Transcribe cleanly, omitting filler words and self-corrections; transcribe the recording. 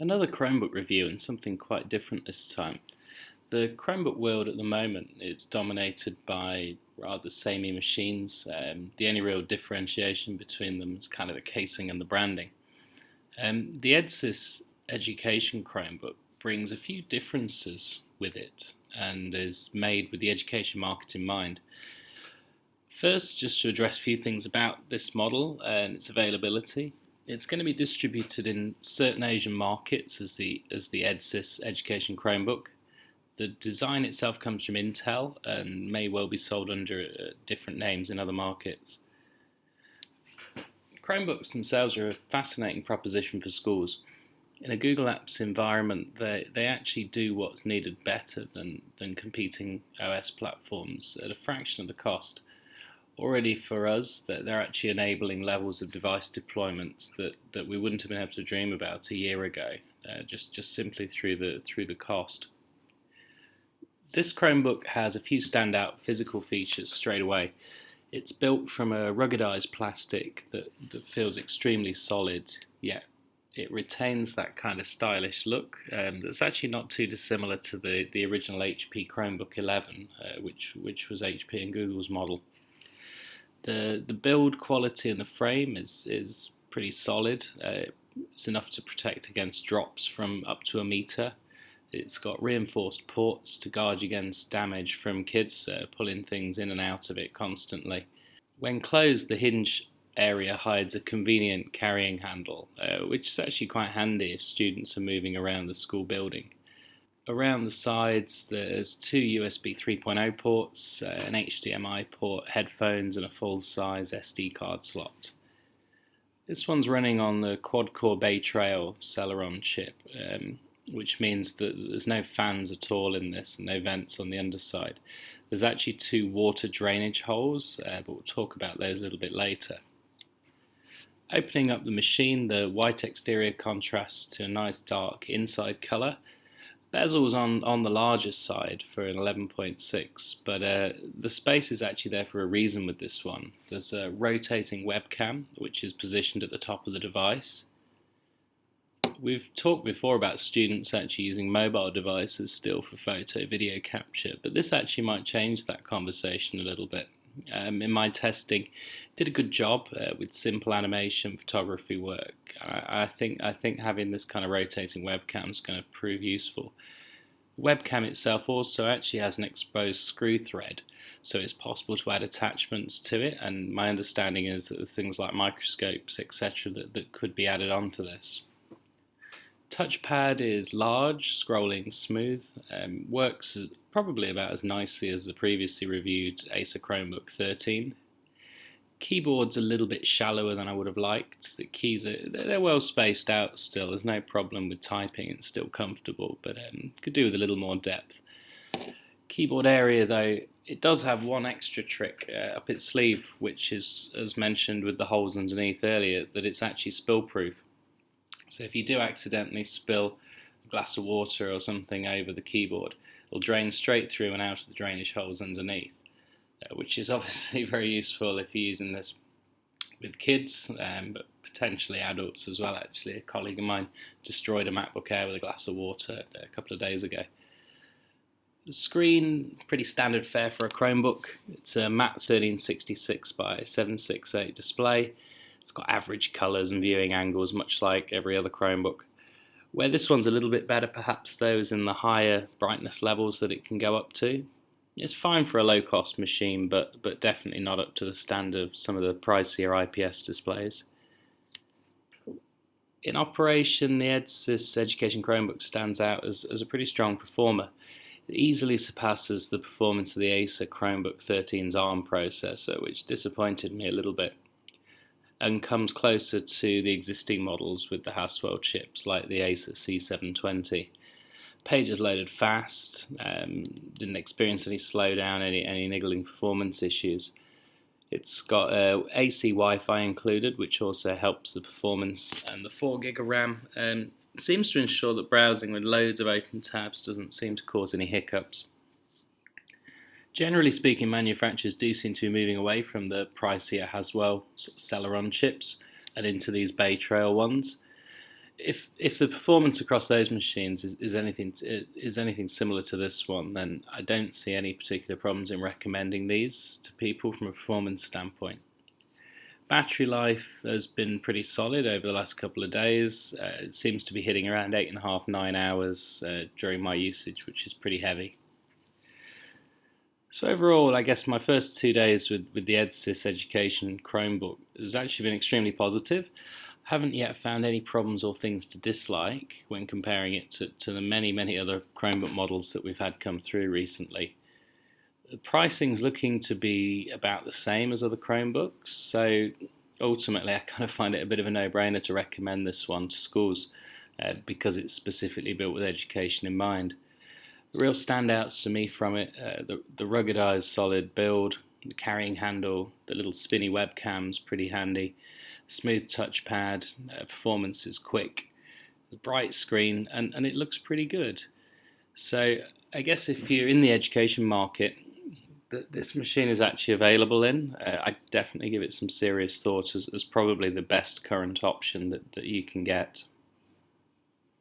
Another Chromebook review and something quite different this time. The Chromebook world at the moment is dominated by rather samey machines. The only real differentiation between them is kind of the casing and the branding. The Edxis Education Chromebook brings a few differences with it and is made with the education market in mind. First, just to address a few things about this model and its availability. It's going to be distributed in certain Asian markets as the Edxis Education Chromebook. The design itself comes from Intel and may well be sold under different names in other markets. Chromebooks themselves are a fascinating proposition for schools. In a Google Apps environment, they actually do what's needed better than competing OS platforms at a fraction of the cost. Already for us, that they're actually enabling levels of device deployments that we wouldn't have been able to dream about a year ago, just simply through the cost. This Chromebook has a few standout physical features straight away. It's built from a ruggedized plastic that feels extremely solid, yet it retains that kind of stylish look that's actually not too dissimilar to the original HP Chromebook 11, which was HP and Google's model. The build quality in the frame is pretty solid. It's enough to protect against drops from up to a meter. It's got reinforced ports to guard against damage from kids pulling things in and out of it constantly. When closed, the hinge area hides a convenient carrying handle, which is actually quite handy if students are moving around the school building. Around the sides there's two USB 3.0 ports, an HDMI port, headphones and a full-size SD card slot. This one's running on the quad-core Bay Trail Celeron chip, which means that there's no fans at all in this and no vents on the underside. There's actually two water drainage holes, but we'll talk about those a little bit later. Opening up the machine, the white exterior contrasts to a nice dark inside colour. Bezel's on the larger side for an 11.6, but the space is actually there for a reason with this one. There's a rotating webcam, which is positioned at the top of the device. We've talked before about students actually using mobile devices still for photo video capture, but this actually might change that conversation a little bit. In my testing, did a good job with simple animation photography work. I think having this kind of rotating webcam is going to prove useful. The webcam itself also actually has an exposed screw thread, so it's possible to add attachments to it, and my understanding is that things like microscopes, etc., that could be added onto this. Touchpad is large, scrolling smooth, works probably about as nicely as the previously reviewed Acer Chromebook 13. Keyboard's a little bit shallower than I would have liked. The keys they're well spaced out still. There's no problem with typing. It's still comfortable, but could do with a little more depth. Keyboard area though, it does have one extra trick up its sleeve, which is, as mentioned with the holes underneath earlier, that it's actually spill proof. So if you do accidentally spill a glass of water or something over the keyboard, it'll drain straight through and out of the drainage holes underneath, which is obviously very useful if you're using this with kids, but potentially adults as well. Actually, a colleague of mine destroyed a MacBook Air with a glass of water a couple of days ago. The screen, pretty standard fare for a Chromebook. It's a matte 1366 by 768 display. It's got average colours and viewing angles, much like every other Chromebook. Where this one's a little bit better perhaps though is in the higher brightness levels that it can go up to. It's fine for a low-cost machine, but definitely not up to the standard of some of the pricier IPS displays. In operation, the Edxis Education Chromebook stands out as a pretty strong performer. It easily surpasses the performance of the Acer Chromebook 13's ARM processor, which disappointed me a little bit, and comes closer to the existing models with the Haswell chips like the Acer C720. Pages loaded fast, didn't experience any slowdown, any niggling performance issues. It's got AC Wi-Fi included, which also helps the performance, and the 4GB of RAM seems to ensure that browsing with loads of open tabs doesn't seem to cause any hiccups. Generally speaking, manufacturers do seem to be moving away from the pricier Haswell sort of Celeron chips and into these Bay Trail ones. if the performance across those machines is anything similar to this one, then I don't see any particular problems in recommending these to people from a performance standpoint. Battery life has been pretty solid over the last couple of days. It seems to be hitting around 8.5, 9 hours during my usage, which is pretty heavy. So overall, I guess my first 2 days with the Edxis Education Chromebook has actually been extremely positive. I haven't yet found any problems or things to dislike when comparing it to the many other Chromebook models that we've had come through recently. The pricing is looking to be about the same as other Chromebooks, so ultimately I kind of find it a bit of a no-brainer to recommend this one to schools because it's specifically built with education in mind. The real standouts to me from it, the ruggedized solid build, the carrying handle, the little spinny webcam's pretty handy, smooth touchpad, performance is quick, the bright screen, and it looks pretty good. So I guess if you're in the education market, this machine is actually available in, I definitely give it some serious thought as probably the best current option that you can get.